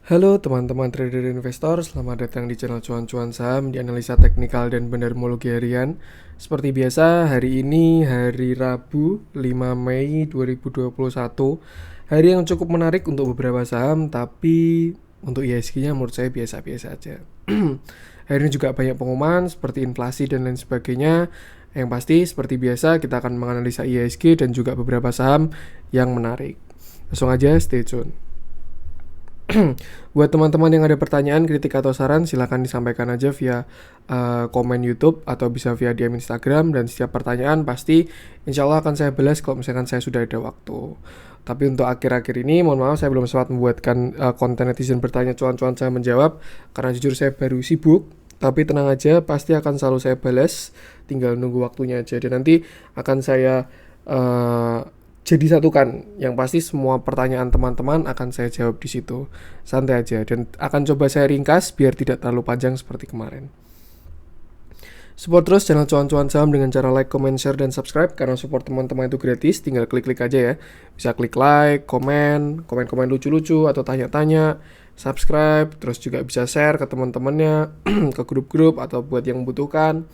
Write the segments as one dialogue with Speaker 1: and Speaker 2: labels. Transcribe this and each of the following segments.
Speaker 1: Halo teman-teman trader investor, selamat datang di channel Cuan-Cuan Saham di analisa teknikal dan bandarmologi harian. Seperti biasa, hari ini hari Rabu 5 Mei 2021. Hari yang cukup menarik untuk beberapa saham, tapi untuk IHSG-nya menurut saya biasa-biasa aja. Hari ini juga banyak pengumuman seperti inflasi dan lain sebagainya. Yang pasti seperti biasa kita akan menganalisa IHSG dan juga beberapa saham yang menarik. Langsung aja stay tune. Buat teman-teman yang ada pertanyaan, kritik atau saran, silahkan disampaikan aja via komen YouTube atau bisa via DM Instagram. Dan setiap pertanyaan pasti insya Allah akan saya balas kalau misalkan saya sudah ada waktu. Tapi untuk akhir-akhir ini, mohon maaf saya belum sempat membuatkan konten netizen bertanya cuan-cuan saya menjawab. Karena jujur saya baru sibuk. Tapi tenang aja, pasti akan selalu saya balas. Tinggal nunggu waktunya aja. Dan nanti akan saya jadi satukan, yang pasti semua pertanyaan teman-teman akan saya jawab di situ. Santai aja, dan akan coba saya ringkas biar tidak terlalu panjang seperti kemarin. Support terus channel Cuan-Cuan Saham dengan cara like, comment, share, dan subscribe. Karena support teman-teman itu gratis, tinggal klik-klik aja ya. Bisa klik like, komen lucu-lucu atau tanya-tanya, subscribe, terus juga bisa share ke teman-temannya, ke grup-grup atau buat yang membutuhkan.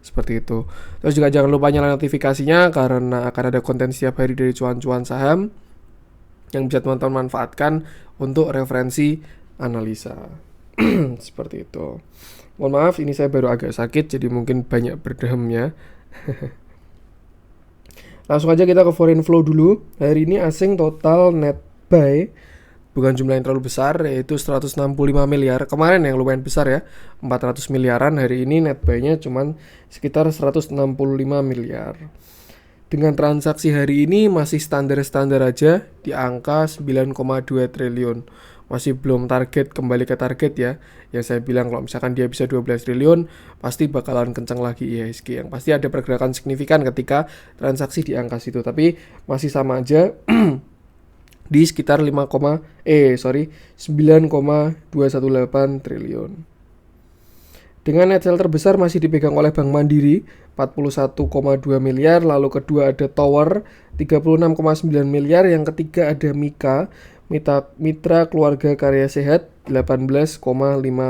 Speaker 1: Seperti itu. Terus juga jangan lupa nyalain notifikasinya karena akan ada konten setiap hari dari Cuan-Cuan Saham yang bisa teman-teman manfaatkan untuk referensi analisa. Seperti itu. Mohon maaf, ini saya baru agak sakit jadi mungkin banyak berdehemnya. Langsung aja kita ke foreign flow dulu. Hari ini asing total net buy, bukan jumlah yang terlalu besar, yaitu 165 miliar. Kemarin yang lumayan besar ya, 400 miliaran. Hari ini net buy-nya cuman sekitar 165 miliar. Dengan transaksi hari ini masih standar-standar aja di angka 9,2 triliun. Masih belum kembali ke target ya. Yang saya bilang kalau misalkan dia bisa 12 triliun, pasti bakalan kencang lagi IHSG. Yang pasti ada pergerakan signifikan ketika transaksi di angka situ. Tapi masih sama aja di sekitar 9,218 triliun. Dengan net sale terbesar masih dipegang oleh Bank Mandiri 41,2 miliar, lalu kedua ada Tower 36,9 miliar, yang ketiga ada Mitra Keluarga Karya Sehat 18,5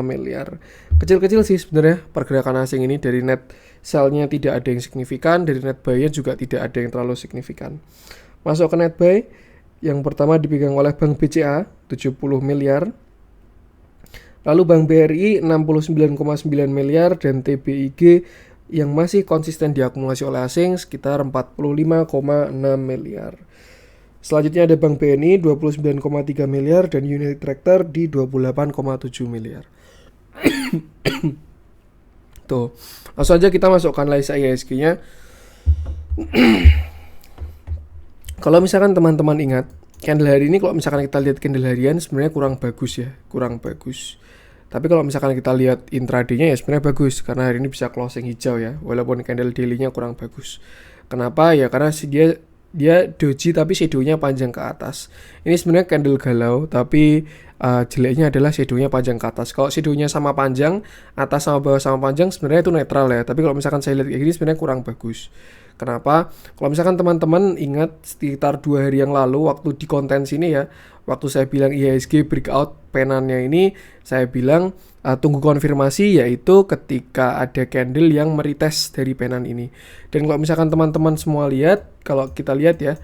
Speaker 1: miliar. Kecil-kecil sih sebenarnya pergerakan asing ini, dari net sale-nya tidak ada yang signifikan, dari net buy-nya juga tidak ada yang terlalu signifikan. Masuk ke net buy, yang pertama dipegang oleh Bank BCA 70 miliar, lalu Bank BRI 69,9 miliar, dan TBIG yang masih konsisten diakumulasi oleh asing sekitar 45,6 miliar. Selanjutnya ada Bank BNI 29,3 miliar dan United Tractor di 28,7 miliar. Tuh, langsung aja kita masukkan analisa IHSG-nya. Kalau misalkan teman-teman ingat, candle hari ini kalau misalkan kita lihat candle harian sebenarnya kurang bagus ya, kurang bagus. Tapi kalau misalkan kita lihat intraday-nya ya sebenarnya bagus, karena hari ini bisa closing hijau ya, walaupun candle daily-nya kurang bagus. Kenapa? Ya karena dia doji tapi shadow-nya panjang ke atas. Ini sebenarnya candle galau, tapi jeleknya adalah shadow-nya panjang ke atas. Kalau shadow-nya sama panjang, atas sama bawah sama panjang, sebenarnya itu netral ya. Tapi kalau misalkan saya lihat kayak gini sebenarnya kurang bagus. Kenapa? Kalau misalkan teman-teman ingat sekitar 2 hari yang lalu waktu di konten sini ya, waktu saya bilang IHSG breakout penannya ini, saya bilang tunggu konfirmasi, yaitu ketika ada candle yang meretest dari penan ini. Dan kalau misalkan teman-teman semua lihat, kalau kita lihat ya,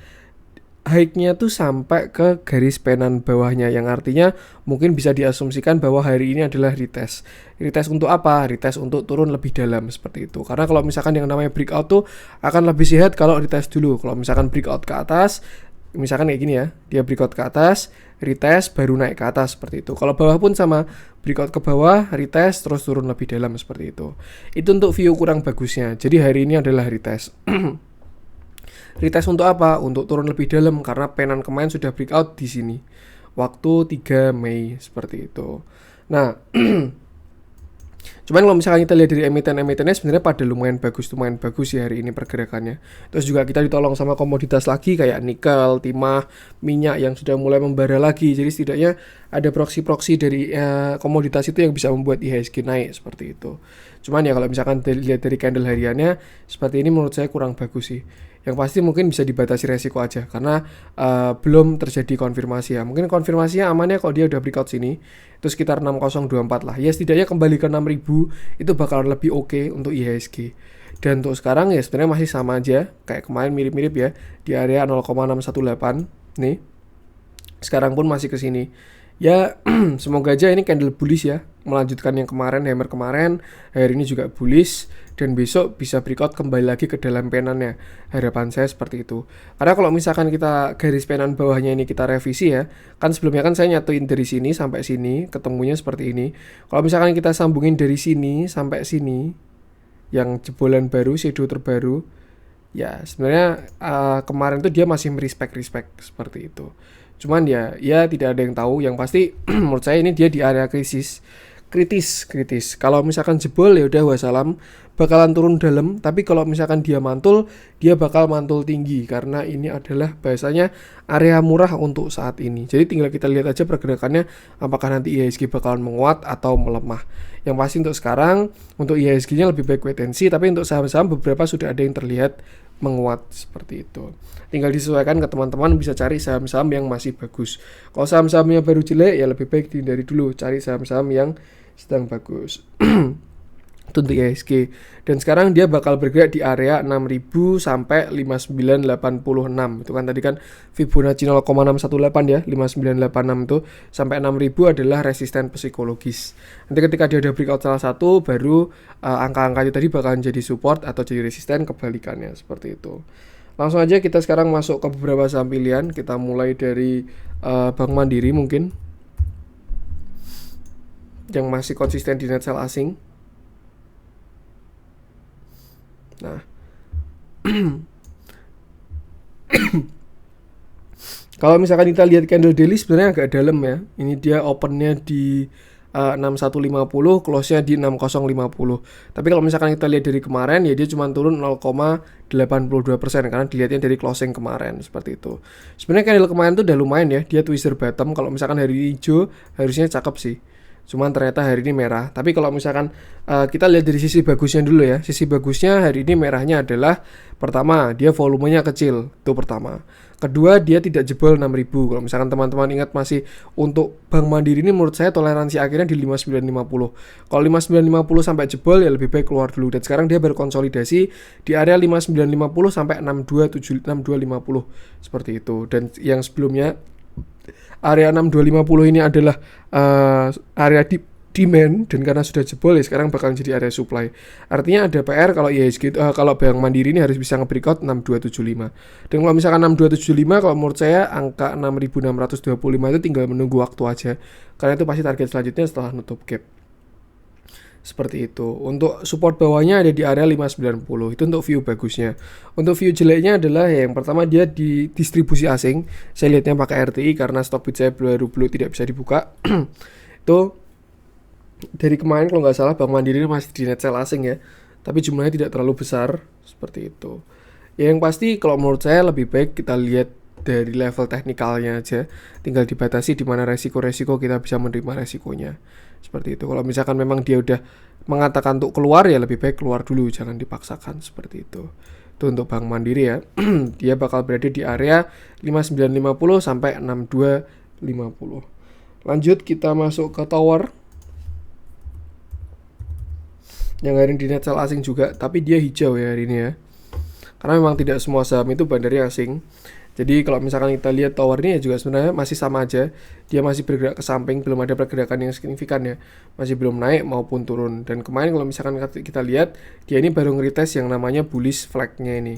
Speaker 1: high-nya tuh sampai ke garis penan bawahnya, yang artinya mungkin bisa diasumsikan bahwa hari ini adalah retest. Retest untuk apa? Retest untuk turun lebih dalam seperti itu. Karena kalau misalkan yang namanya breakout tuh akan lebih sehat kalau retest dulu. Kalau misalkan breakout ke atas, misalkan kayak gini ya, dia breakout ke atas, retest baru naik ke atas seperti itu. Kalau bawah pun sama, breakout ke bawah, retest terus turun lebih dalam seperti itu. Itu untuk view kurang bagusnya. Jadi hari ini adalah retest. Retest untuk apa? Untuk turun lebih dalam, karena penan kemarin sudah breakout di sini. Waktu 3 Mei seperti itu. Nah, cuman kalau misalkan kita lihat dari emiten-emitennya sebenarnya pada lumayan bagus ya hari ini pergerakannya. Terus juga kita ditolong sama komoditas lagi kayak nikel, timah, minyak yang sudah mulai membara lagi. Jadi setidaknya ada proksi-proksi dari komoditas itu yang bisa membuat IHSG naik seperti itu. Cuman ya kalau misalkan dilihat dari candle hariannya seperti ini menurut saya kurang bagus sih. Yang pasti mungkin bisa dibatasi resiko aja karena belum terjadi konfirmasi ya. Mungkin konfirmasinya amannya kalau dia udah breakout sini itu sekitar 6024 lah. Ya setidaknya kembali ke 6000 itu bakalan lebih oke untuk IHSG. Dan untuk sekarang ya sebenarnya masih sama aja kayak kemarin, mirip-mirip ya di area 0,618 nih. Sekarang pun masih ke sini. Ya semoga aja ini candle bullish ya, melanjutkan yang kemarin, hammer kemarin, hari ini juga bullish, dan besok bisa breakout kembali lagi ke dalam penannya. Harapan saya seperti itu. Karena kalau misalkan kita garis penan bawahnya ini kita revisi ya, kan sebelumnya kan saya nyatuin dari sini sampai sini, ketemunya seperti ini. Kalau misalkan kita sambungin dari sini sampai sini, yang jebolan baru, shadow terbaru, ya sebenarnya kemarin tuh dia masih respect seperti itu. Cuman ya tidak ada yang tahu. Yang pasti menurut saya ini dia di area kritis. Kalau misalkan jebol ya udah wassalam, bakalan turun dalam. Tapi kalau misalkan dia mantul, dia bakal mantul tinggi karena ini adalah bahasanya area murah untuk saat ini. Jadi tinggal kita lihat aja pergerakannya, apakah nanti IHSG bakalan menguat atau melemah. Yang pasti untuk sekarang untuk IHSG-nya lebih baik wait and see, tapi untuk saham-saham beberapa sudah ada yang terlihat menguat seperti itu. Tinggal disesuaikan ke teman-teman, bisa cari saham-saham yang masih bagus. Kalau saham-sahamnya baru jelek ya lebih baik dihindari dulu, cari saham-saham yang sedang bagus. Itu untuk IHSG. Dan sekarang dia bakal bergerak di area 6000 sampai 5986. Itu kan tadi kan Fibonacci 0,618 ya, 5986 itu sampai 6000 adalah resisten psikologis. Nanti ketika dia udah breakout salah satu, baru angka-angka itu tadi bakalan jadi support atau jadi resisten, kebalikannya seperti itu. Langsung aja kita sekarang masuk ke beberapa saham pilihan. Kita mulai dari Bank Mandiri mungkin, yang masih konsisten di net sell asing. Nah, kalau misalkan kita lihat candle daily sebenarnya agak dalam ya. Ini dia opennya di 6150, close-nya di 6050. Tapi kalau misalkan kita lihat dari kemarin ya dia cuma turun 0,82% karena dilihatnya dari closing kemarin seperti itu. Sebenarnya candle kemarin tuh udah lumayan ya, dia twister bottom. Kalau misalkan hari hijau harusnya cakep sih. Cuman ternyata hari ini merah. Tapi kalau misalkan kita lihat dari sisi bagusnya dulu ya. Sisi bagusnya hari ini merahnya adalah, pertama, dia volumenya kecil. Itu pertama. Kedua, dia tidak jebol 6000. Kalau misalkan teman-teman ingat masih untuk Bank Mandiri ini menurut saya toleransi akhirnya di 5950. Kalau 5950 sampai jebol ya lebih baik keluar dulu. Dan sekarang dia berkonsolidasi di area 5950 sampai 6250 seperti itu. Dan yang sebelumnya area 6250 ini adalah area demand, dan karena sudah jebol ya sekarang bakal jadi area supply. Artinya ada PR kalau IHSG kalau Bank Mandiri ini harus bisa nge-breakout 6275. Dan kalau misalkan 6275, kalau menurut saya angka 6625 itu tinggal menunggu waktu aja. Karena itu pasti target selanjutnya setelah nutup gap. Seperti itu. Untuk support bawahnya ada di area 590. Itu untuk view bagusnya. Untuk view jeleknya adalah yang pertama dia di distribusi asing. Saya lihatnya pakai RTI karena stop bid saya belum tidak bisa dibuka. Itu dari kemarin kalau nggak salah Bank Mandiri masih di net sell asing ya. Tapi jumlahnya tidak terlalu besar seperti itu. Ya, yang pasti kalau menurut saya lebih baik kita lihat dari level teknikalnya aja, tinggal dibatasi di mana resiko-resiko kita bisa menerima resikonya. Seperti itu. Kalau misalkan memang dia udah mengatakan untuk keluar ya lebih baik keluar dulu, jangan dipaksakan seperti itu. Itu untuk Bank Mandiri ya. Dia bakal berada di area 5950 sampai 6250. Lanjut kita masuk ke Tower. Yang hari ini di net sell asing juga, tapi dia hijau ya hari ini ya. Karena memang tidak semua saham itu bandarnya asing. Jadi kalau misalkan kita lihat Tower ini ya juga sebenarnya masih sama aja. Dia masih bergerak ke samping, belum ada pergerakan yang signifikan ya. Masih belum naik maupun turun. Dan kemarin kalau misalkan kita lihat, dia ini baru nge-retest yang namanya bullish flag-nya ini.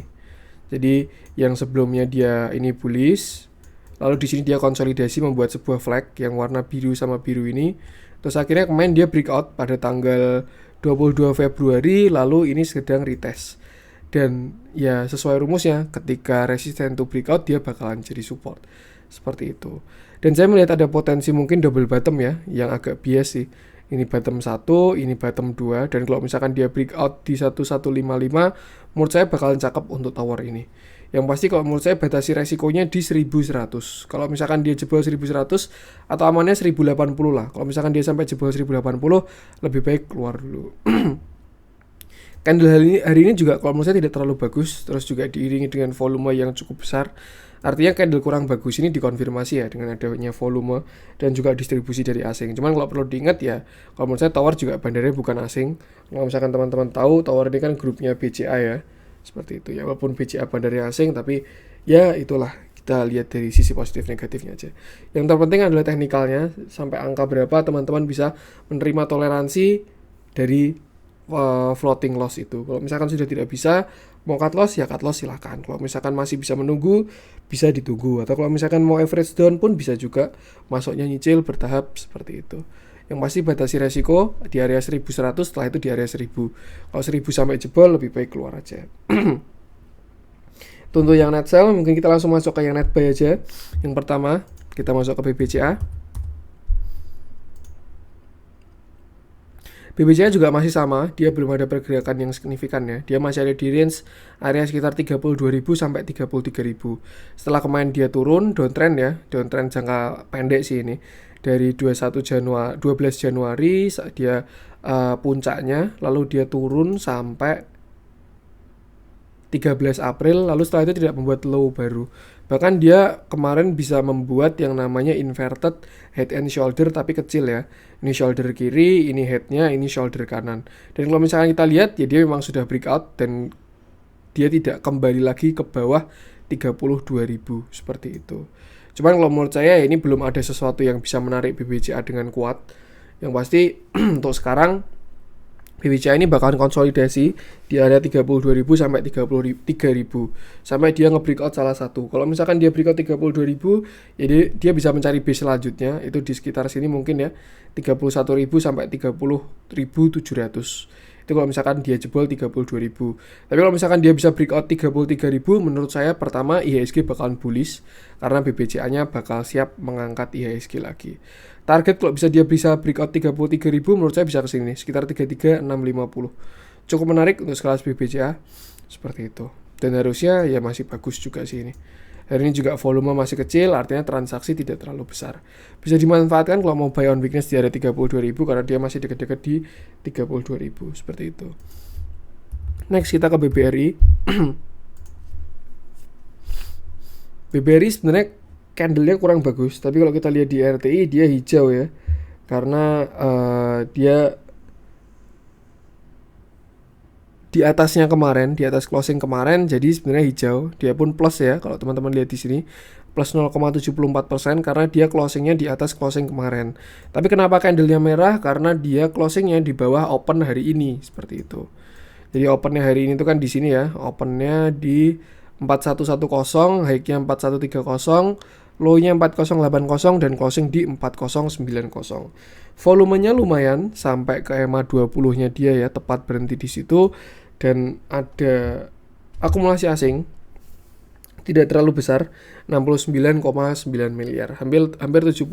Speaker 1: Jadi yang sebelumnya dia ini bullish, lalu di sini dia konsolidasi membuat sebuah flag yang warna biru sama biru ini. Terus akhirnya kemarin dia breakout pada tanggal 22 Februari, lalu ini sedang retest. Dan ya sesuai rumusnya, ketika resisten to breakout dia bakalan jadi support. Seperti itu. Dan saya melihat ada potensi mungkin double bottom ya, yang agak bias sih. Ini bottom 1, ini bottom 2. Dan kalau misalkan dia breakout di 1155, menurut saya bakalan cakep untuk Tower ini. Yang pasti kalau menurut saya batasi resikonya di 1100. Kalau misalkan dia jebol 1100 atau amannya 1080 lah. Kalau misalkan dia sampai jebol 1080, lebih baik keluar dulu. Candle hari ini juga kalau menurut saya tidak terlalu bagus, terus juga diiringi dengan volume yang cukup besar. Artinya candle kurang bagus ini dikonfirmasi ya dengan adanya volume dan juga distribusi dari asing. Cuman kalau perlu diingat ya, kalau menurut saya Tower juga bandarnya bukan asing. Kalau misalkan teman-teman tahu, Tower ini kan grupnya BCA ya, seperti itu ya. Walaupun BCA bandarnya asing, tapi ya itulah, kita lihat dari sisi positif negatifnya aja. Yang terpenting adalah teknikalnya, sampai angka berapa teman-teman bisa menerima toleransi dari floating loss itu. Kalau misalkan sudah tidak bisa, mau cut loss ya cut loss silahkan. Kalau misalkan masih bisa menunggu, bisa ditunggu. Atau kalau misalkan mau average down pun bisa juga, masuknya nyicil bertahap seperti itu. Yang pasti batasi resiko di area 1100, setelah itu di area 1000. Kalau 1000 sampai jebol, lebih baik keluar aja. Untuk yang net sell, mungkin kita langsung masuk ke yang net buy aja. Yang pertama, kita masuk ke BBCA. BBCA juga masih sama, dia belum ada pergerakan yang signifikan ya. Dia masih ada di range area sekitar 32.000 sampai 33.000. Setelah kemarin dia turun, downtrend ya, downtrend jangka pendek sih ini. Dari 12 Januari dia puncaknya, lalu dia turun sampai 13 April, lalu setelah itu tidak membuat low baru. Bahkan dia kemarin bisa membuat yang namanya inverted head and shoulder tapi kecil ya. Ini shoulder kiri, ini headnya, ini shoulder kanan. Dan kalau misalkan kita lihat ya dia memang sudah breakout dan dia tidak kembali lagi ke bawah 32.000 seperti itu. Cuman kalau menurut saya ini belum ada sesuatu yang bisa menarik BBCA dengan kuat. Yang pasti untuk sekarang BBCA ini bakalan konsolidasi di area 32.000 sampai 33.000 sampai dia nge-breakout salah satu. Kalau misalkan dia breakout 32.000, ya dia bisa mencari base selanjutnya itu di sekitar sini mungkin ya 31.000 sampai 30.700. Itu kalau misalkan dia jebol 32.000. Tapi kalau misalkan dia bisa breakout 33.000, menurut saya pertama IHSG bakalan bullish karena BBCA-nya bakal siap mengangkat IHSG lagi. Target kalau dia bisa breakout 33.000, menurut saya bisa ke sini sekitar 33.650. Cukup menarik untuk sekelas BBCA seperti itu. Dan harusnya ya masih bagus juga sih ini. Hari ini juga volume masih kecil, artinya transaksi tidak terlalu besar. Bisa dimanfaatkan kalau mau buy on weakness di area 32.000 karena dia masih dekat-dekat di 32.000 seperti itu. Next kita ke BBRI. BBRI sebenarnya candle-nya kurang bagus, tapi kalau kita lihat di RTI dia hijau ya. Karena dia di atasnya kemarin, di atas closing kemarin, jadi sebenarnya hijau. Dia pun plus ya, kalau teman-teman lihat di sini plus 0,74% karena dia closingnya di atas closing kemarin. Tapi kenapa candlenya merah? Karena dia closingnya di bawah open hari ini seperti itu. Jadi opennya hari ini itu kan di sini ya, opennya di 4110, high-nya 4130, low-nya 4080 dan closing di 4090. Volumenya lumayan sampai ke EMA 20-nya dia ya, tepat berhenti di situ. Dan ada akumulasi asing tidak terlalu besar, 69,9 miliar, hampir 70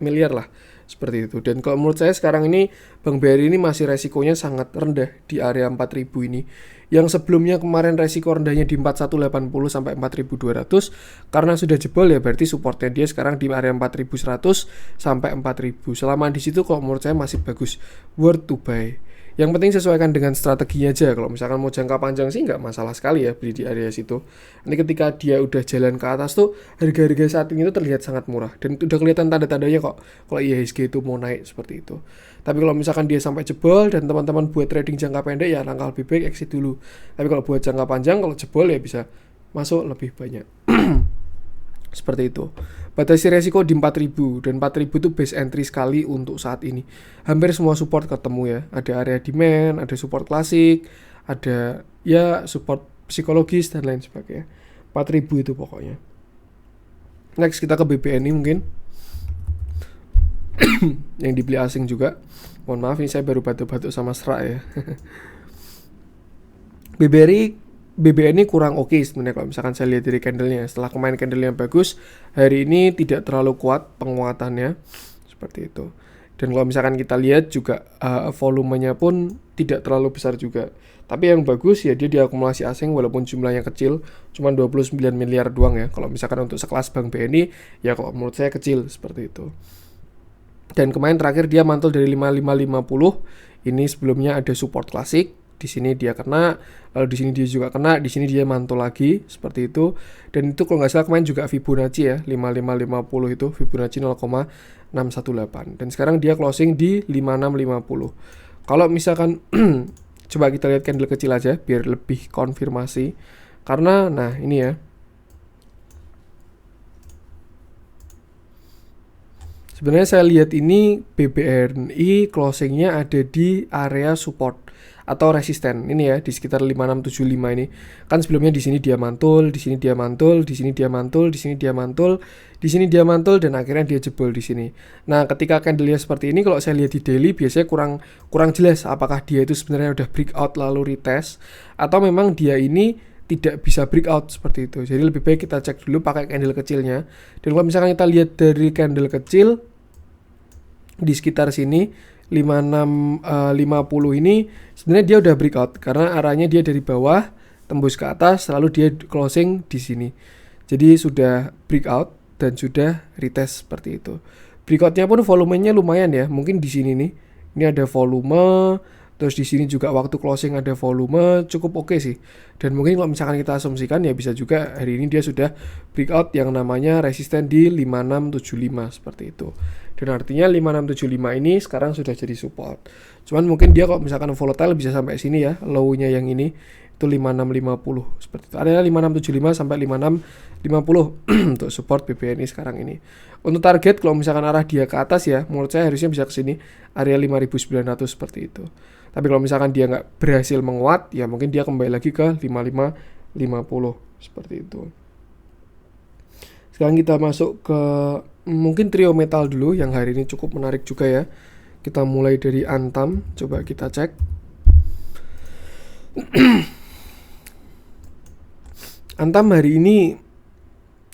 Speaker 1: miliar lah seperti itu. Dan kalau menurut saya sekarang ini Bank BRI ini masih resikonya sangat rendah di area 4.000 ini. Yang sebelumnya kemarin resiko rendahnya di 4180 sampai 4200, karena sudah jebol ya berarti supportnya dia sekarang di area 4100 sampai 4000. Selama di situ kalau menurut saya masih bagus, worth to buy. Yang penting sesuaikan dengan strateginya aja. Kalau misalkan mau jangka panjang sih nggak masalah sekali ya beli di area situ. Nanti ketika dia udah jalan ke atas tuh harga-harga saat ini tuh terlihat sangat murah dan udah kelihatan tanda-tandanya kok kalau IHSG itu mau naik seperti itu. Tapi kalau misalkan dia sampai jebol dan teman-teman buat trading jangka pendek ya langkah lebih baik exit dulu. Tapi kalau buat jangka panjang kalau jebol ya bisa masuk lebih banyak. Seperti itu. Batasi resiko di 4000 dan 4000 itu base entry sekali untuk saat ini. Hampir semua support ketemu ya. Ada area demand, ada support klasik, ada ya support psikologis dan lain sebagainya. 4000 itu pokoknya. Next kita ke BBNI mungkin. Yang dibeli asing juga. Mohon maaf ini saya baru batuk-batuk sama serak ya. BBNI kurang oke sebenarnya kalau misalkan saya lihat dari candlenya. Setelah kemarin candlenya bagus, hari ini tidak terlalu kuat penguatannya seperti itu. Dan kalau misalkan kita lihat juga volumenya pun tidak terlalu besar juga. Tapi yang bagus ya dia diakumulasi asing walaupun jumlahnya kecil, cuma 29 miliar doang ya. Kalau misalkan untuk sekelas Bank BNI ya kalau menurut saya kecil seperti itu. Dan kemarin terakhir dia mantul dari 5550. Ini sebelumnya ada support klasik di sini dia kena, lalu di sini dia juga kena, di sini dia mantul lagi seperti itu. Dan itu kalau nggak salah kemarin juga Fibonacci ya, 5550 itu Fibonacci 0,618. Dan sekarang dia closing di 5650. Kalau misalkan coba kita lihat candle kecil aja biar lebih konfirmasi. Karena nah ini ya. Sebenarnya saya lihat ini BBRI closingnya ada di area support atau resisten ini ya, di sekitar 5675 ini. Kan sebelumnya di sini dia mantul, di sini dia mantul, di sini dia mantul, di sini dia mantul, di sini dia mantul, dan akhirnya dia jebol di sini. Nah, ketika candle seperti ini kalau saya lihat di daily biasanya kurang jelas apakah dia itu sebenarnya udah breakout lalu retest atau memang dia ini tidak bisa breakout seperti itu. Jadi lebih baik kita cek dulu pakai candle kecilnya. Dan kalau misalkan kita lihat dari candle kecil di sekitar sini 5650 ini sebenarnya dia udah breakout karena arahnya dia dari bawah tembus ke atas lalu dia closing di sini. Jadi sudah breakout dan sudah retest seperti itu. Breakoutnya pun volumenya lumayan ya. Mungkin di sini nih. Ini ada volume, terus di sini juga waktu closing ada volume, cukup oke sih. Dan mungkin kalau misalkan kita asumsikan ya bisa juga hari ini dia sudah breakout yang namanya resisten di 5675 seperti itu. Dan artinya 5675 ini sekarang sudah jadi support. Cuman mungkin dia kalau misalkan volatile bisa sampai sini ya, low-nya yang ini itu 5650 seperti itu. Ada 5675 sampai 5650 untuk support BBNI sekarang ini. Untuk target kalau misalkan arah dia ke atas ya, menurut saya harusnya bisa ke sini area 5900 seperti itu. Tapi kalau misalkan dia nggak berhasil menguat, ya mungkin dia kembali lagi ke 5550 seperti itu. Sekarang kita masuk ke mungkin trio metal dulu yang hari ini cukup menarik juga ya. Kita mulai dari Antam, coba kita cek. Antam hari ini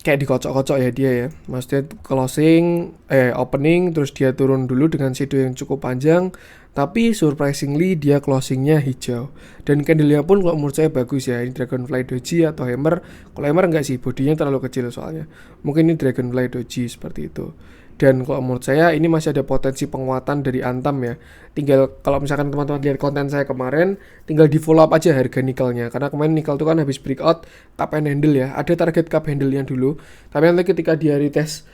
Speaker 1: kayak dikocok-kocok ya dia ya. Maksudnya closing, opening, terus dia turun dulu dengan shadow yang cukup panjang. Tapi surprisingly dia closingnya hijau. Dan candle-nya pun kalau menurut saya bagus ya. Ini Dragonfly Doji atau Hammer. Kalau Hammer enggak sih, bodinya terlalu kecil soalnya. Mungkin ini Dragonfly Doji seperti itu. Dan kalau menurut saya ini masih ada potensi penguatan dari Antam ya. Tinggal kalau misalkan teman-teman lihat konten saya kemarin, tinggal di follow up aja harga nikelnya. Karena kemarin nikel itu kan habis breakout cup and handle ya. Ada target cup handle-nya dulu. Tapi nanti ketika dia retest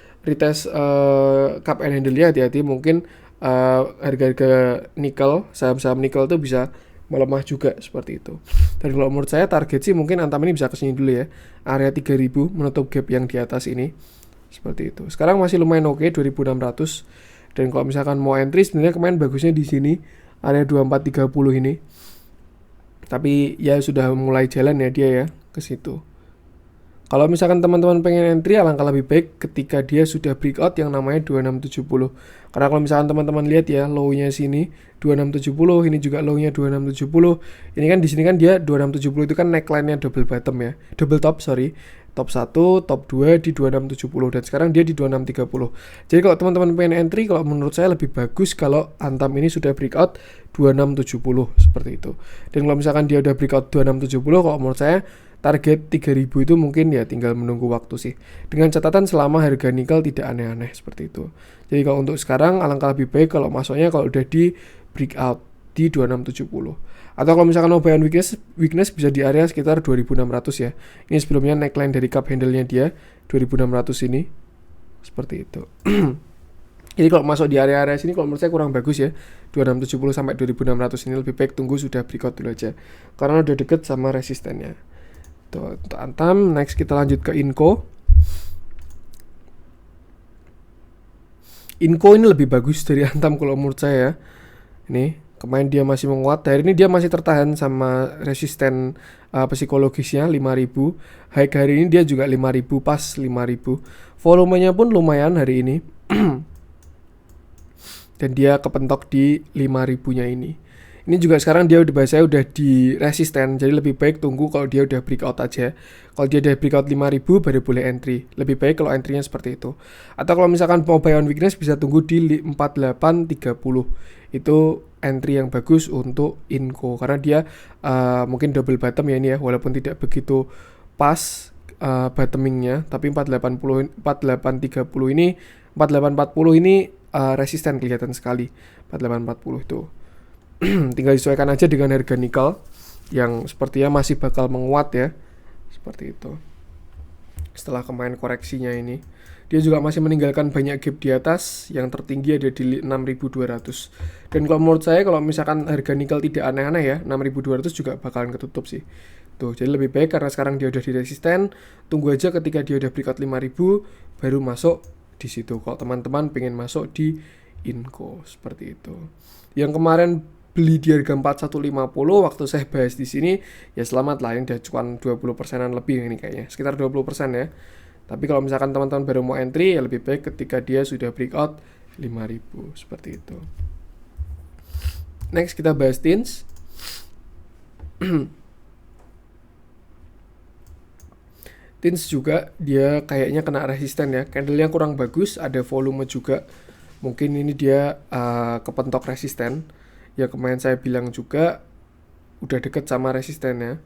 Speaker 1: cup and handle-nya hati-hati, mungkin harga-harga nikel, saham-saham nikel itu bisa melemah juga seperti itu. Dan kalau menurut saya target sih mungkin Antam ini bisa kesini dulu ya. Area 3000 menutup gap yang di atas ini. Seperti itu. Sekarang masih lumayan oke 2600. Dan kalau misalkan mau entry sebenarnya kemarin bagusnya di sini area 2430 ini. Tapi ya sudah mulai jalan ya dia ya ke situ. Kalau misalkan teman-teman pengen entry alangkah lebih baik ketika dia sudah breakout yang namanya 2670. Karena kalau misalkan teman-teman lihat ya low-nya sini 2670, ini juga low-nya 2670. Ini kan di sini kan dia 2670 itu kan neckline-nya double bottom ya. Double top, sorry. Top 1, top 2 di 2670 dan sekarang dia di 2630. Jadi kalau teman-teman pengen entry, kalau menurut saya lebih bagus kalau Antam ini sudah breakout 2670 seperti itu. Dan kalau misalkan dia udah breakout 2670, kalau menurut saya target 3000 itu mungkin ya tinggal menunggu waktu sih. Dengan catatan selama harga nikel tidak aneh-aneh seperti itu. Jadi kalau untuk sekarang alangkah lebih baik kalau masuknya kalau udah di breakout di 2670. Atau kalau misalkan mau buy on weakness bisa di area sekitar 2600 ya. Ini sebelumnya neckline dari cup handle-nya dia 2600 ini. Seperti itu. Jadi kalau masuk di area-area sini kalau menurut saya kurang bagus ya. 2670 sampai 2600 ini lebih baik tunggu sudah breakout dulu aja. Karena udah deket sama resistennya. Tuh, untuk Antam, next kita lanjut ke Inco. Inco ini lebih bagus dari Antam kalau menurut saya. Ini kemarin dia masih menguat, hari ini dia masih tertahan sama resisten psikologisnya 5000. High hari ini dia juga 5000 pas 5000. Volumenya pun lumayan hari ini. Dan dia kepentok di 5000-nya ini. Ini juga sekarang dia udah di resisten, jadi lebih baik tunggu kalau dia udah breakout aja. Kalau dia udah breakout 5000 baru boleh entry. Lebih baik kalau entry-nya seperti itu. Atau kalau misalkan mau buy on weakness bisa tunggu di 4830. Itu entry yang bagus untuk Inco karena dia mungkin double bottom ya ini ya, walaupun tidak begitu pas bottomingnya, tapi 4830 ini resisten kelihatan sekali 4840 itu. Tinggal disesuaikan aja dengan harga nikel yang sepertinya masih bakal menguat ya, seperti itu. Setelah kemarin koreksinya ini, dia juga masih meninggalkan banyak gap di atas, yang tertinggi ada di 6.200. Dan kalau menurut saya kalau misalkan harga nikel tidak aneh-aneh ya, 6.200 juga bakalan ketutup sih. Tuh, jadi lebih baik karena sekarang dia udah di resisten, tunggu aja ketika dia udah breakout 5.000 baru masuk di situ. Kalau teman-teman pengen masuk di Inco seperti itu. Yang kemarin beli di harga 4150 waktu saya bahas di sini, ya selamat lah, yang udah cuan 20%-an lebih ini kayaknya, sekitar 20% ya. Tapi kalau misalkan teman-teman baru mau entry, ya lebih baik ketika dia sudah breakout 5.000 seperti itu. Next kita bahas TINS. TINS juga dia kayaknya kena resisten ya, candlenya kurang bagus, ada volume juga. Mungkin ini dia kepentok resisten. Ya kemarin saya bilang juga udah deket sama resistennya.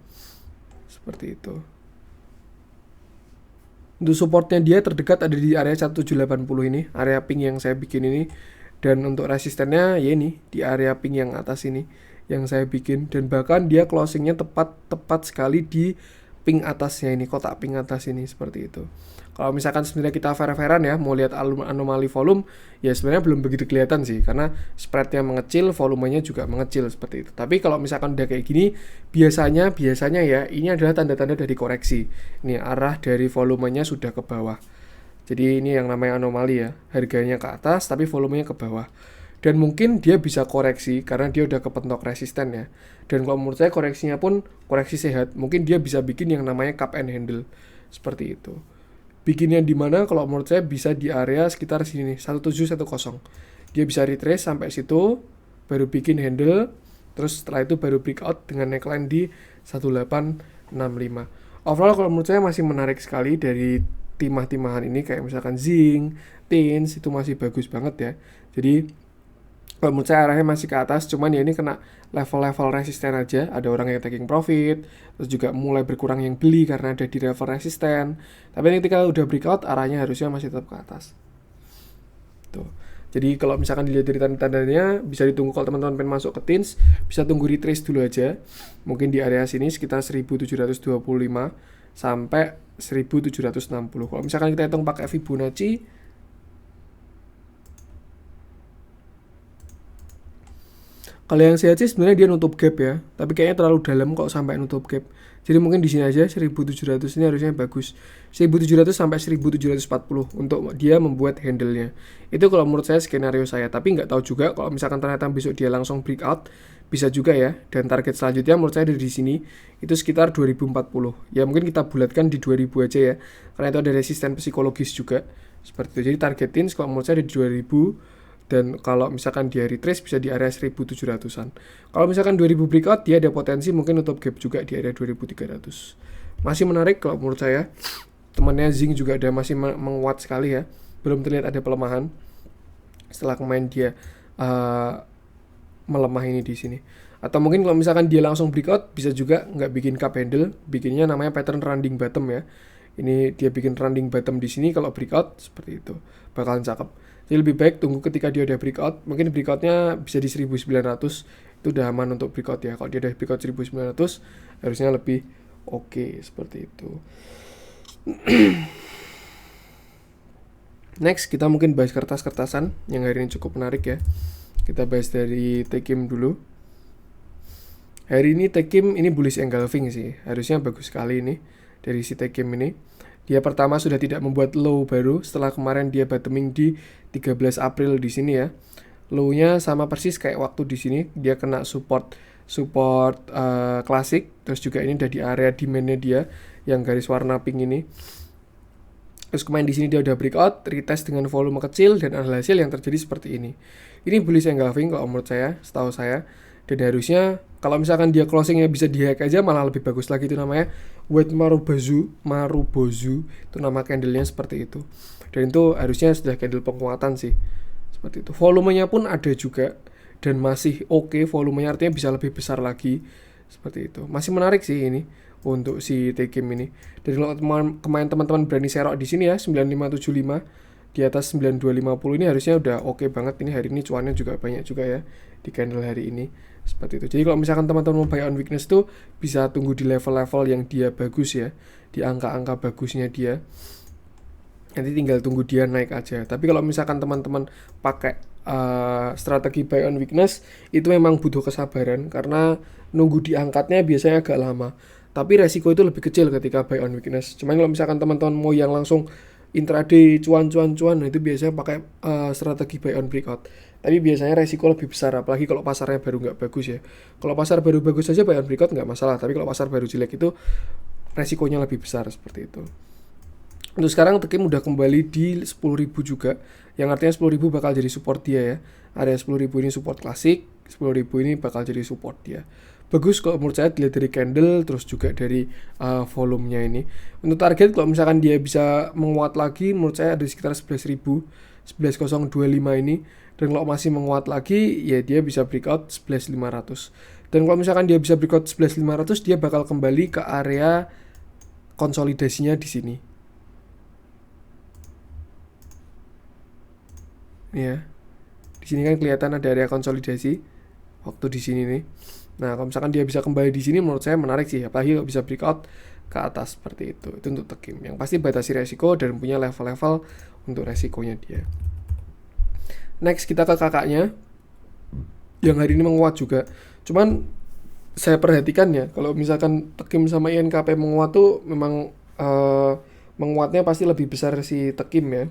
Speaker 1: Seperti itu. Untuk supportnya dia terdekat ada di area 1780 ini, area pink yang saya bikin ini. Dan untuk resistennya ya ini di area pink yang atas ini yang saya bikin, dan bahkan dia closingnya tepat sekali di pink atasnya ini, kotak pink atas ini, seperti itu. Kalau misalkan sebenarnya kita fair-fairan ya, mau lihat anomali volume, ya sebenarnya belum begitu kelihatan sih, karena spreadnya mengecil, volumenya juga mengecil seperti itu. Tapi kalau misalkan udah kayak gini, biasanya ya, ini adalah tanda-tanda dari koreksi. Ini arah dari volumenya sudah ke bawah. Jadi ini yang namanya anomali ya, harganya ke atas tapi volumenya ke bawah. Dan mungkin dia bisa koreksi karena dia udah kepentok resisten ya. Dan kalau menurut saya koreksinya pun koreksi sehat, mungkin dia bisa bikin yang namanya cup and handle seperti itu. Bikinnya di mana? Kalau menurut saya bisa di area sekitar sini nih, 1710. Dia bisa retrace sampai situ, baru bikin handle, terus setelah itu baru breakout dengan neckline di 1865. Overall kalau menurut saya masih menarik sekali dari timah-timahan ini, kayak misalkan zinc, TINS itu masih bagus banget ya. Jadi kalau menurut saya arahnya masih ke atas, cuman ya ini kena level-level resisten aja. Ada orang yang taking profit, terus juga mulai berkurang yang beli karena ada di level resisten. Tapi ketika udah breakout, arahnya harusnya masih tetap ke atas. Tuh. Jadi kalau misalkan dilihat dari tanda-tandanya, bisa ditunggu kalau teman-teman pengen masuk ke TINS, bisa tunggu retrace dulu aja. Mungkin di area sini sekitar 1725 sampai 1760. Kalau misalkan kita hitung pakai Fibonacci, kalau yang sehat sih sebenarnya dia nutup gap ya, tapi kayaknya terlalu dalam kok sampai nutup gap. Jadi mungkin di sini aja 1700 ini harusnya bagus. 1700 sampai 1740 untuk dia membuat handle-nya. Itu kalau menurut saya skenario saya, tapi nggak tahu juga kalau misalkan ternyata besok dia langsung breakout, bisa juga ya. Dan target selanjutnya menurut saya dari sini itu sekitar 2040. Ya mungkin kita bulatkan di 2000 aja ya. Karena itu ada resisten psikologis juga. Seperti itu. Jadi targetin kalau menurut saya di 2000. Dan kalau misalkan dia retrace bisa di area 1700-an. Kalau misalkan 2000 breakout, dia ada potensi mungkin nutup gap juga di area 2300. Masih menarik kalau menurut saya. Temannya zinc juga ada masih menguat sekali ya. Belum terlihat ada pelemahan. Setelah kemarin dia melemah ini di sini. Atau mungkin kalau misalkan dia langsung breakout, bisa juga nggak bikin cup handle, bikinnya namanya pattern rounding bottom ya. Ini dia bikin rounding bottom di sini, kalau breakout seperti itu bakalan cakep. Jadi lebih baik tunggu ketika dia udah breakout. Mungkin breakoutnya bisa di 1900, itu udah aman untuk breakout ya. Kalau dia udah breakout 1900 harusnya lebih oke, seperti itu. Next kita mungkin bahas kertas-kertasan yang hari ini cukup menarik ya. Kita bahas dari Tekim dulu. Hari ini Tekim ini bullish engulfing sih, harusnya bagus sekali ini dari si Tekim ini. Dia pertama sudah tidak membuat low baru setelah kemarin dia bottoming di 13 April di sini ya. Low-nya sama persis kayak waktu di sini, dia kena support klasik, terus juga ini udah di area demand-nya dia yang garis warna pink ini. Terus kemarin di sini dia udah breakout, retest dengan volume kecil dan hasil yang terjadi seperti ini. Ini bullish engulfing kalau menurut saya, setahu saya. Dan harusnya kalau misalkan dia closingnya bisa di-hack aja malah lebih bagus lagi, itu namanya White Marubozu itu nama candlenya seperti itu. Dan itu harusnya sudah candle penguatan sih. Seperti itu. Volumenya pun ada juga dan masih oke, volumenya artinya bisa lebih besar lagi. Seperti itu. Masih menarik sih ini untuk si Tekim ini. Dan kalau kemarin teman-teman berani serok di sini ya 9575, di atas 9250 ini harusnya udah oke banget. Ini hari ini cuannya juga banyak juga ya di candle hari ini, seperti itu. Jadi kalau misalkan teman-teman mau buy on weakness tuh bisa tunggu di level-level yang dia bagus ya, di angka-angka bagusnya dia, nanti tinggal tunggu dia naik aja. Tapi kalau misalkan teman-teman pakai strategi buy on weakness, itu memang butuh kesabaran karena nunggu diangkatnya biasanya agak lama. Tapi resiko itu lebih kecil ketika buy on weakness. Cuman kalau misalkan teman-teman mau yang langsung intraday cuan, itu biasanya pakai strategi buy on breakout. Tapi biasanya resiko lebih besar, apalagi kalau pasarnya baru nggak bagus ya. Kalau pasar baru bagus saja buy on breakout nggak masalah, tapi kalau pasar baru jelek itu resikonya lebih besar, seperti itu. Untuk sekarang Tekim udah kembali di 10.000 juga, yang artinya 10.000 bakal jadi support dia ya. Area 10.000 ini support klasik, 10.000 ini bakal jadi support dia. Bagus kalau menurut saya dilihat dari candle, terus juga dari volumenya ini. Untuk target kalau misalkan dia bisa menguat lagi, menurut saya ada sekitar 11.000, 11.025 ini. Dan kalau masih menguat lagi, ya dia bisa breakout 11.500. Dan kalau misalkan dia bisa breakout 11.500, dia bakal kembali ke area konsolidasinya di sini. Ya, di sini kan kelihatan ada area konsolidasi waktu di sini nih. Nah, kalau misalkan dia bisa kembali di sini, menurut saya menarik sih, apalagi kalau bisa breakout ke atas seperti itu. Itu untuk Tekim. Yang pasti batasi resiko dan punya level-level untuk resikonya dia. Next kita ke kakaknya, yang hari ini menguat juga. Cuman saya perhatikan ya, kalau misalkan Tekim sama INKP menguat tuh memang menguatnya pasti lebih besar si Tekim ya.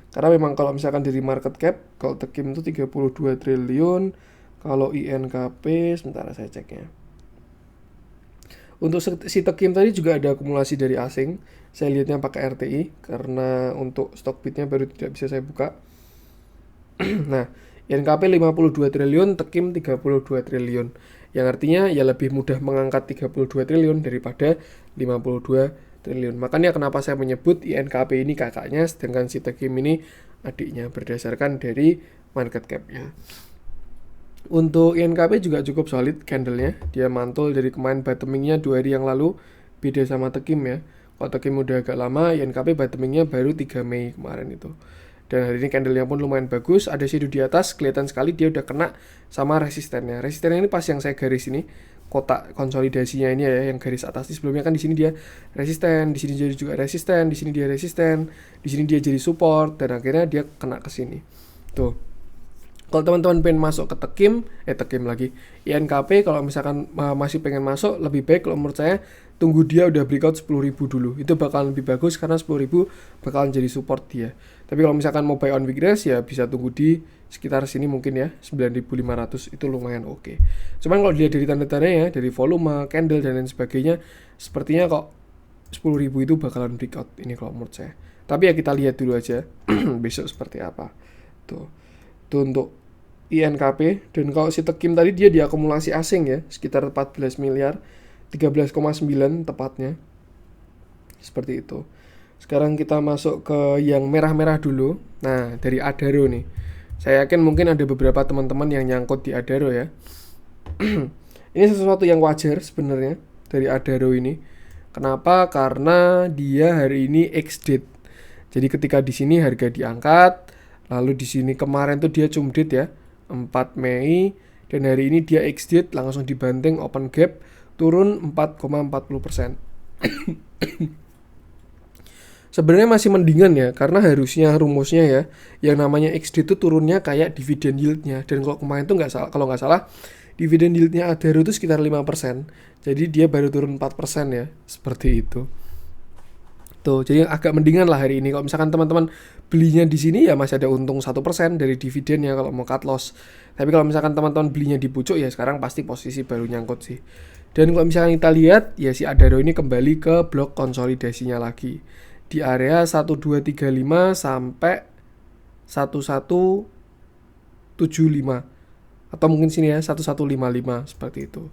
Speaker 1: Karena memang kalau misalkan dari market cap, kalau Tekim itu 32 triliun, kalau INKP, sebentar saya ceknya. Untuk si Tekim tadi juga ada akumulasi dari asing. Saya lihatnya pakai RTI, karena untuk Stockbit-nya baru tidak bisa saya buka. Nah, INKP 52 triliun, Tekim 32 triliun. Yang artinya ya lebih mudah mengangkat 32 triliun daripada 52 triliun. Makanya kenapa saya menyebut INKP ini kakaknya, sedangkan si Tekim ini adiknya, berdasarkan dari market cap-nya. Untuk INKP juga cukup solid candlenya. Dia mantul dari kemarin bottomingnya 2 hari yang lalu, beda sama Tekim ya. Kalau Tekim udah agak lama, INKP bottomingnya baru 3 Mei kemarin itu. Dan hari ini candlenya pun lumayan bagus, ada shadow di atas, kelihatan sekali dia udah kena sama resistennya. Resistennya ini pas yang saya garis ini, kotak konsolidasinya ini ya, yang garis atas. Sebelumnya kan di sini dia resisten, di sini jadi juga resisten, di sini dia resisten, di sini dia jadi support, dan akhirnya dia kena ke sini. Tuh. Kalau teman-teman pengen masuk ke Tekim lagi, INKP kalau misalkan masih pengen masuk, lebih baik kalau menurut saya tunggu dia udah breakout 10.000 dulu. Itu bakal lebih bagus karena 10.000 bakalan jadi support dia. Tapi kalau misalkan mau buy on weakness ya bisa tunggu di sekitar sini mungkin ya, 9.500 itu lumayan oke. Cuman kalau dilihat dari tanda-tandanya, dari volume, candle dan lain sebagainya, sepertinya kok 10.000 itu bakalan breakout ini kalau menurut saya. Tapi ya kita lihat dulu aja besok seperti apa. Tuh. Itu untuk INKP. Dan kalau si Tekim tadi dia diakumulasi asing ya, sekitar 14 miliar, 13,9 tepatnya, seperti itu. Sekarang kita masuk ke yang merah-merah dulu. Nah, dari Adaro nih, saya yakin mungkin ada beberapa teman-teman yang nyangkut di Adaro ya. Ini sesuatu yang wajar sebenarnya dari Adaro ini. Kenapa? Karena dia hari ini ex-date. Jadi ketika di sini harga diangkat, lalu di sini kemarin tuh dia cum-date ya, 4 Mei, dan hari ini dia ex-date langsung dibanting open gap turun 4,40%. Sebenarnya masih mendingan ya, karena harusnya rumusnya ya, yang namanya ex-date itu turunnya kayak dividend yield-nya. Dan kalau kemarin tuh kalau nggak salah, dividend yield-nya Adaro itu sekitar 5%. Jadi dia baru turun 4% ya, seperti itu. Tuh, jadi agak mendingan lah hari ini. Kalau misalkan teman-teman belinya di sini ya masih ada untung 1% dari dividennya kalau mau cut loss. Tapi kalau misalkan teman-teman belinya di pucuk ya sekarang pasti posisi baru nyangkut sih. Dan kalau misalkan kita lihat ya si Adaro ini kembali ke blok konsolidasinya lagi di area 1235 sampai 1175 atau mungkin sini ya 1155 seperti itu.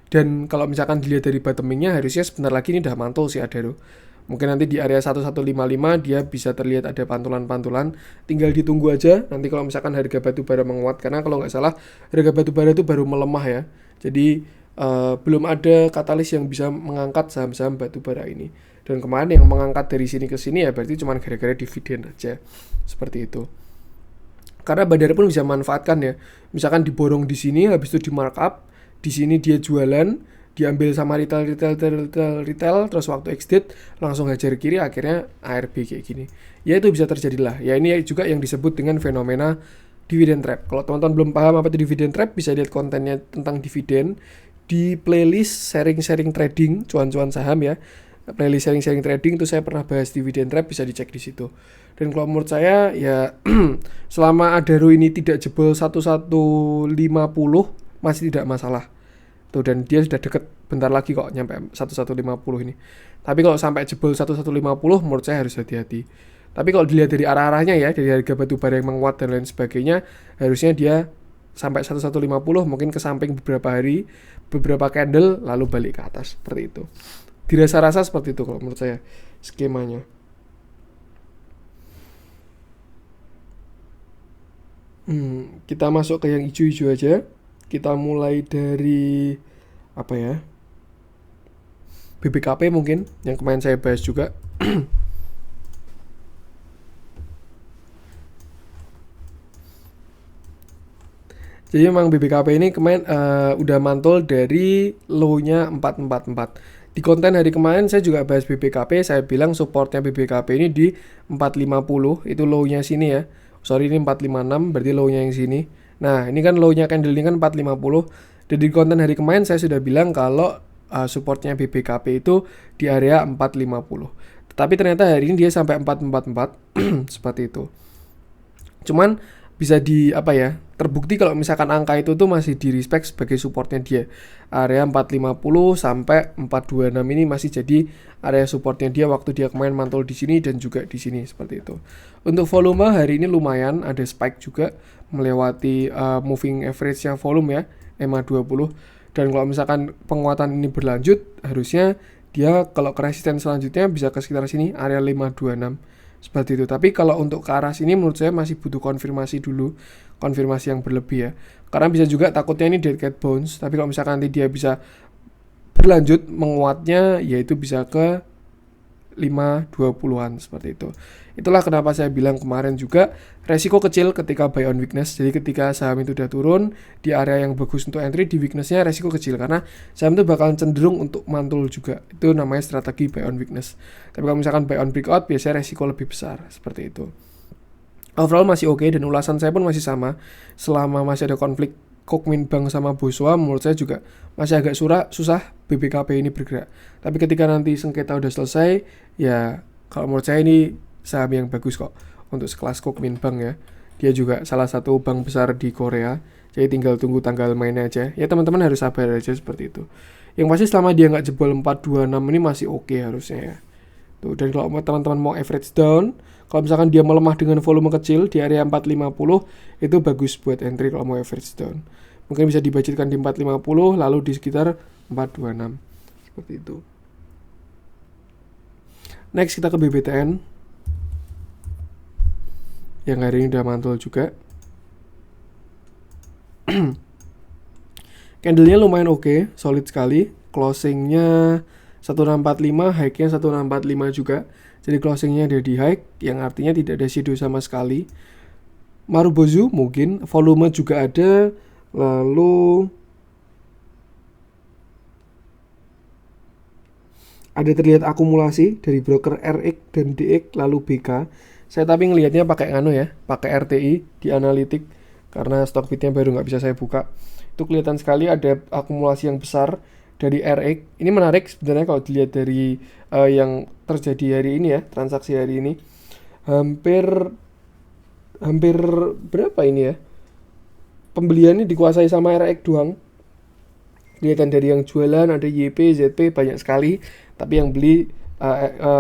Speaker 1: Dan kalau misalkan dilihat dari bottomingnya harusnya sebentar lagi ini udah mantul si Adaro. Mungkin nanti di area 1155 dia bisa terlihat ada pantulan-pantulan. Tinggal ditunggu aja nanti kalau misalkan harga batubara menguat. Karena kalau nggak salah harga batubara itu baru melemah ya. Jadi belum ada katalis yang bisa mengangkat saham-saham batubara ini. Dan kemarin yang mengangkat dari sini ke sini ya berarti cuma gara-gara dividen aja. Seperti itu. Karena bandar pun bisa manfaatkan ya. Misalkan diborong di sini, habis itu di markup, di sini dia jualan, diambil sama retail, terus waktu exit langsung hajar kiri, akhirnya ARB kayak gini. Ya itu bisa terjadi lah. Ya ini juga yang disebut dengan fenomena dividend trap. Kalau teman-teman belum paham apa itu dividend trap, bisa lihat kontennya tentang dividen di playlist sharing-sharing trading, cuan-cuan saham ya. Playlist sharing-sharing trading itu saya pernah bahas dividend trap, bisa dicek di situ. Dan kalau menurut saya ya selama Adaro ini tidak jebol 1150 masih tidak masalah. Tuh, dan dia sudah deket bentar lagi kok nyampe 1150 ini. Tapi kalau sampai jebol 1150 menurut saya harus hati-hati. Tapi kalau dilihat dari arah-arahnya ya, dari harga batu bara yang menguat dan lain sebagainya, harusnya dia sampai 1150 mungkin ke samping beberapa hari, beberapa candle lalu balik ke atas seperti itu. Dirasa-rasa seperti itu kalau menurut saya skemanya. Kita masuk ke yang hijau-hijau aja. Kita mulai dari apa ya? BBKP mungkin yang kemarin saya bahas juga. Jadi memang BBKP ini kemarin udah mantul dari low-nya 444. Di konten hari kemarin saya juga bahas BBKP, saya bilang supportnya BBKP ini di 450, itu low-nya sini ya. Sorry ini 456, berarti low-nya yang sini. Nah ini kan low-nya candle ini kan 450. Dan di konten hari kemarin saya sudah bilang kalau supportnya BBKP itu di area 450. Tetapi ternyata hari ini dia sampai 444 seperti itu. Cuman bisa terbukti kalau misalkan angka itu tuh masih di respect sebagai supportnya dia. Area 450 sampai 426 ini masih jadi area supportnya dia waktu dia kemarin mantul di sini dan juga di sini seperti itu. Untuk volume hari ini lumayan, ada spike juga melewati moving average-nya volume ya, MA20. Dan kalau misalkan penguatan ini berlanjut, harusnya dia kalau ke resisten selanjutnya bisa ke sekitar sini, area 526. Seperti itu. Tapi kalau untuk ke arah sini menurut saya masih butuh konfirmasi dulu, konfirmasi yang berlebih ya. Karena bisa juga takutnya ini dead cat bounce, tapi kalau misalkan nanti dia bisa berlanjut menguatnya, yaitu bisa ke 520-an seperti itu. Itulah kenapa saya bilang kemarin juga resiko kecil ketika buy on weakness. Jadi ketika saham itu udah turun di area yang bagus untuk entry, di weaknessnya resiko kecil karena saham itu bakalan cenderung untuk mantul juga. Itu namanya strategi buy on weakness. Tapi kalau misalkan buy on breakout biasanya resiko lebih besar seperti itu. Overall masih oke, dan ulasan saya pun masih sama. Selama masih ada konflik Kokminbank sama Boswa, menurut saya juga masih agak susah BBKP ini bergerak. Tapi ketika nanti sengketa udah selesai, ya kalau menurut saya ini saham yang bagus kok untuk sekelas Kokminbank ya. Dia juga salah satu bank besar di Korea, jadi tinggal tunggu tanggal mainnya aja. Ya teman-teman harus sabar aja seperti itu. Yang pasti selama dia nggak jebol 426 ini masih oke harusnya ya. Tuh, dan kalau teman-teman mau average down, kalau misalkan dia melemah dengan volume kecil di area 450, itu bagus buat entry kalau mau average down. Mungkin bisa dibudgetkan di 450 lalu di sekitar 426. Seperti itu. Next kita ke BBTN. Yang hari ini udah mantul juga. Candle-nya lumayan oke, solid sekali. Closing-nya 1645, high-nya 1645 juga. Jadi closing-nya ada di high, yang artinya tidak ada shadow sama sekali. Marubozu mungkin, volume juga ada. Lalu ada terlihat akumulasi dari broker RX dan DX lalu BK. Saya tapi ngelihatnya pakai pakai RTI di analitik karena stock feed-nya baru nggak bisa saya buka. Itu kelihatan sekali ada akumulasi yang besar dari RX. Ini menarik sebenarnya kalau dilihat dari yang terjadi hari ini ya, transaksi hari ini. Hampir berapa ini ya? Pembeliannya dikuasai sama RX doang. Kelihatan dari yang jualan ada YP, ZP banyak sekali, tapi yang beli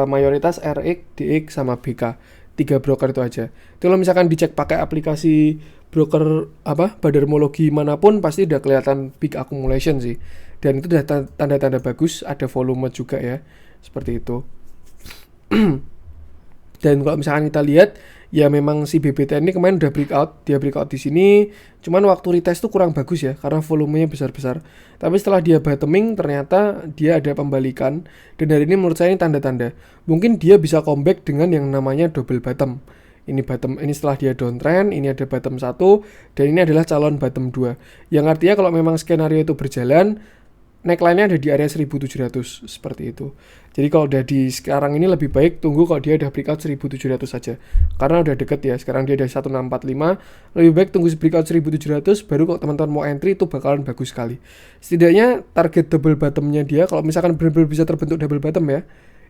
Speaker 1: mayoritas RX, DX sama BK. 3 broker itu aja. Itu kalau misalkan dicek pakai aplikasi broker badarmologi manapun pasti udah kelihatan big accumulation sih. Dan itu udah tanda-tanda bagus, ada volume juga ya. Seperti itu. Dan kalau misalkan kita lihat Ya memang si BBTN ini kemarin udah breakout, dia breakout di sini. Cuman waktu retest tuh kurang bagus ya karena volumenya besar-besar. Tapi setelah dia bottoming ternyata dia ada pembalikan dan hari ini menurut saya ini tanda-tanda. Mungkin dia bisa comeback dengan yang namanya double bottom. Ini bottom, ini setelah dia downtrend, ini ada bottom 1 dan ini adalah calon bottom 2. Yang artinya kalau memang skenario itu berjalan, neckline-nya ada di area 1700 seperti itu. Jadi kalau udah di sekarang ini lebih baik tunggu kalau dia udah breakout 1700 saja. Karena udah deket ya, sekarang dia ada 1645. Lebih baik tunggu breakout 1700 baru kalau teman-teman mau entry itu bakalan bagus sekali. Setidaknya target double bottom-nya dia kalau misalkan benar-benar bisa terbentuk double bottom ya,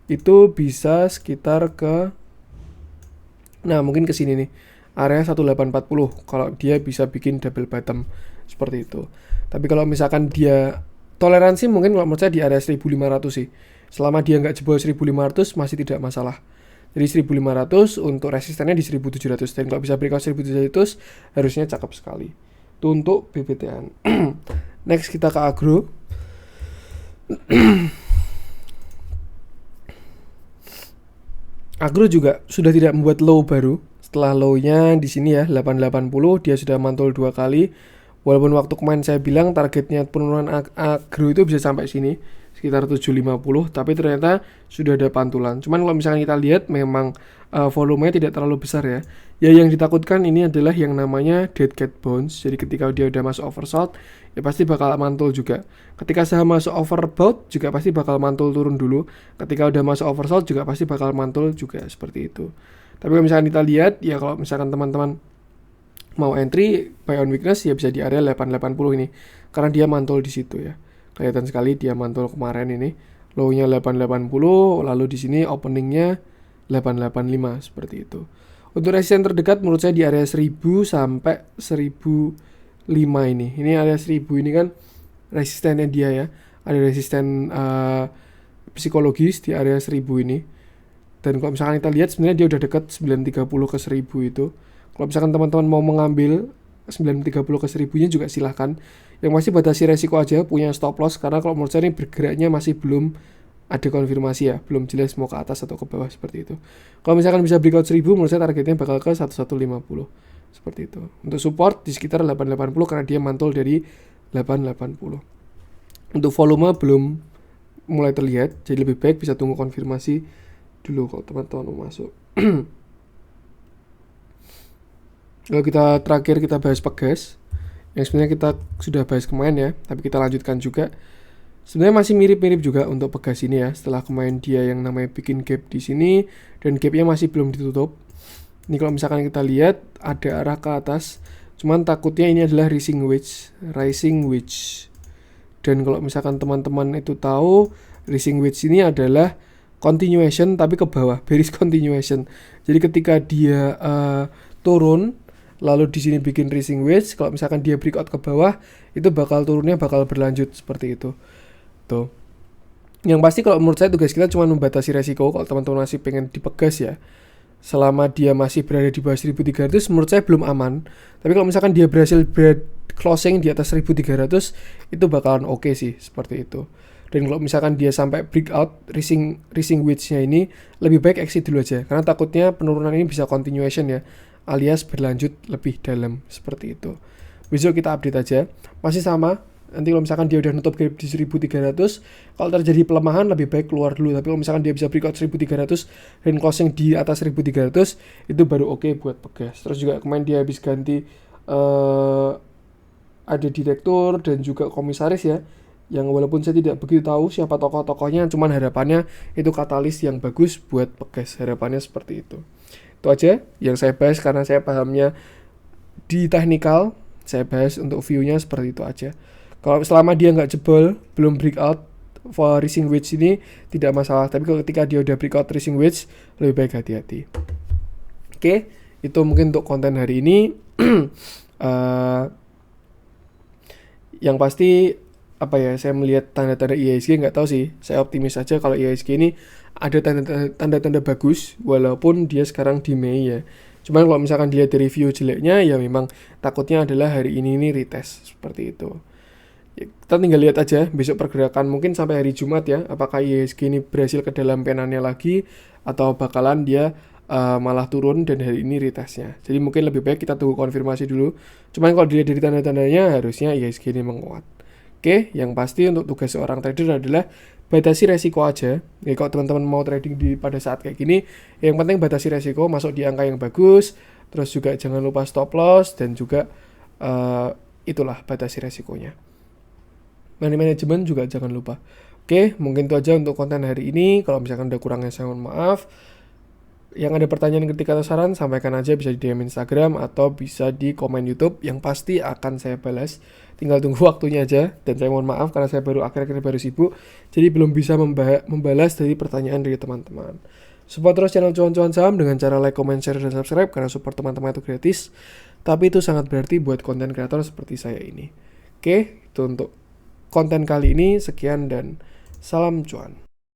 Speaker 1: itu bisa sekitar ke mungkin ke sini nih. Area 1840 kalau dia bisa bikin double bottom seperti itu. Tapi kalau misalkan dia toleransi mungkin kalau menurut saya di area 1500 sih. Selama dia nggak jebol 1500 masih tidak masalah. Jadi 1500 untuk resistennya di 1700 dan kalau bisa breakout 1700 harusnya cakep sekali. Itu untuk BBTN. Next kita ke agro. Agro juga sudah tidak membuat low baru. Setelah low-nya di sini ya 880 dia sudah mantul 2 kali. Walaupun waktu kemarin saya bilang targetnya penurunan agro itu bisa sampai sini sekitar 750, tapi ternyata sudah ada pantulan. Cuman kalau misalkan kita lihat memang volumenya tidak terlalu besar ya. Ya yang ditakutkan ini adalah yang namanya dead cat bounce. Jadi ketika dia udah masuk oversold, ya pasti bakal mantul juga. Ketika saham masuk overbought juga pasti bakal mantul turun dulu. Ketika udah masuk oversold juga pasti bakal mantul juga seperti itu. Tapi kalau misalkan kita lihat ya kalau misalkan teman-teman mau entry buy on weakness ya bisa di area 880 ini karena dia mantul di situ ya. Kelihatan sekali dia mantul kemarin ini. Low-nya 880 lalu di sini openingnya 885 seperti itu. Untuk resisten terdekat menurut saya di area 1000 sampai 1005 ini. Ini area 1000 ini kan resistennya dia ya. Ada resisten psikologis di area 1000 ini. Dan kalau misalkan kita lihat sebenarnya dia udah dekat 930 ke 1000 itu. Kalau misalkan teman-teman mau mengambil 930 ke 1000-nya juga silahkan. Yang pasti batasi resiko aja, punya stop loss karena kalau menurut saya ini bergeraknya masih belum ada konfirmasi ya, belum jelas mau ke atas atau ke bawah seperti itu. Kalau misalkan bisa breakout 1000 menurut saya targetnya bakal ke 1150 seperti itu. Untuk support di sekitar 880 karena dia mantul dari 880. Untuk volume belum mulai terlihat, jadi lebih baik bisa tunggu konfirmasi dulu kalau teman-teman mau masuk. Lalu terakhir kita bahas Pegas yang sebenarnya kita sudah bahas kemarin ya, tapi kita lanjutkan juga. Sebenarnya masih mirip-mirip juga untuk Pegas ini ya. Setelah kemarin dia yang namanya bikin gap di sini dan gapnya masih belum ditutup. Ini kalau misalkan kita lihat ada arah ke atas, cuman takutnya ini adalah rising wedge. Dan kalau misalkan teman-teman itu tahu rising wedge ini adalah continuation tapi ke bawah, bearish continuation. Jadi ketika dia turun lalu di sini bikin rising wedge, kalau misalkan dia breakout ke bawah itu turunnya bakal berlanjut seperti itu. Tuh. Yang pasti kalau menurut saya tugas kita cuma membatasi resiko kalau teman-teman masih pengen dipegas ya. Selama dia masih berada di bawah 1300 menurut saya belum aman. Tapi kalau misalkan dia berhasil closing di atas 1300 itu bakalan oke sih seperti itu. Dan kalau misalkan dia sampai breakout rising wedge-nya ini lebih baik exit dulu aja karena takutnya penurunan ini bisa continuation ya, alias berlanjut lebih dalam seperti itu. Besok kita update aja. Masih sama. Nanti kalau misalkan dia udah nutup gap di 1300, kalau terjadi pelemahan lebih baik keluar dulu. Tapi kalau misalkan dia bisa breakout 1300 dan closing di atas 1300 itu baru oke buat Pegas. Terus juga kemarin dia habis ganti ada direktur dan juga komisaris ya, yang walaupun saya tidak begitu tahu siapa tokoh-tokohnya, cuman harapannya itu katalis yang bagus buat Pegas. Harapannya seperti itu. Itu aja yang saya bahas karena saya pahamnya di technical, saya bahas untuk view-nya seperti itu aja. Kalau selama dia nggak jebol, belum breakout for rising wedge ini tidak masalah. Tapi ketika dia udah breakout rising wedge, lebih baik hati-hati. Oke, itu mungkin untuk konten hari ini. Yang pasti saya melihat tanda-tanda IHSG nggak tahu sih. Saya optimis aja kalau IHSG ini ada tanda-tanda bagus walaupun dia sekarang di Mei ya. Cuman kalau misalkan dilihat dari review jeleknya ya memang takutnya adalah hari ini retest seperti itu. Ya, kita tinggal lihat aja besok pergerakan mungkin sampai hari Jumat ya, apakah IHSG ini berhasil ke dalam penanya lagi atau bakalan dia malah turun dan hari ini retestnya. Jadi mungkin lebih baik kita tunggu konfirmasi dulu. Cuman kalau dilihat dari tanda-tandanya harusnya IHSG ini menguat. Oke, yang pasti untuk tugas seorang trader adalah batasi resiko aja. Ya, kalau teman-teman mau trading pada saat kayak gini, yang penting batasi resiko, masuk di angka yang bagus, terus juga jangan lupa stop loss dan juga itulah batasi resikonya. Money management juga jangan lupa. Oke, mungkin itu aja untuk konten hari ini. Kalau misalkan ada kurangnya saya mohon maaf. Yang ada pertanyaan, kritik atau saran, sampaikan aja, bisa di DM Instagram atau bisa di komen YouTube, yang pasti akan saya balas. Tinggal tunggu waktunya aja, dan saya mohon maaf karena saya akhir-akhir baru sibuk, jadi belum bisa membalas dari pertanyaan dari teman-teman. Support terus channel Cuan-Cuan Saham dengan cara like, comment, share, dan subscribe, karena support teman-teman itu gratis, tapi itu sangat berarti buat konten kreator seperti saya ini. Oke, itu untuk konten kali ini. Sekian dan salam cuan.